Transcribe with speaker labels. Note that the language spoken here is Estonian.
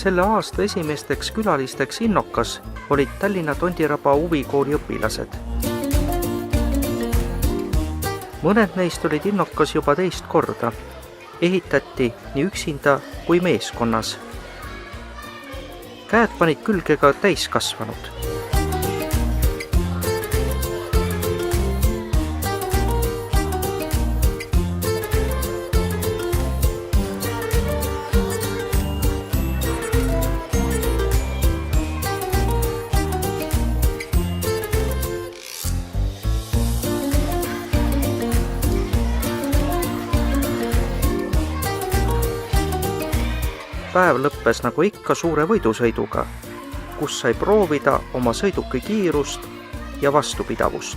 Speaker 1: Selle aasta esimesteks külalisteks Innokas olid Tallinna Tondiraba huvikooli õpilased. Mõned neist olid Innokas juba teist korda. Ehitati nii üksinda kui meeskonnas. Käed panid külge ka täiskasvanud. Päev lõppes nagu ikka suure võidusõiduga, kus sai proovida oma sõiduki kiirust ja vastupidavust.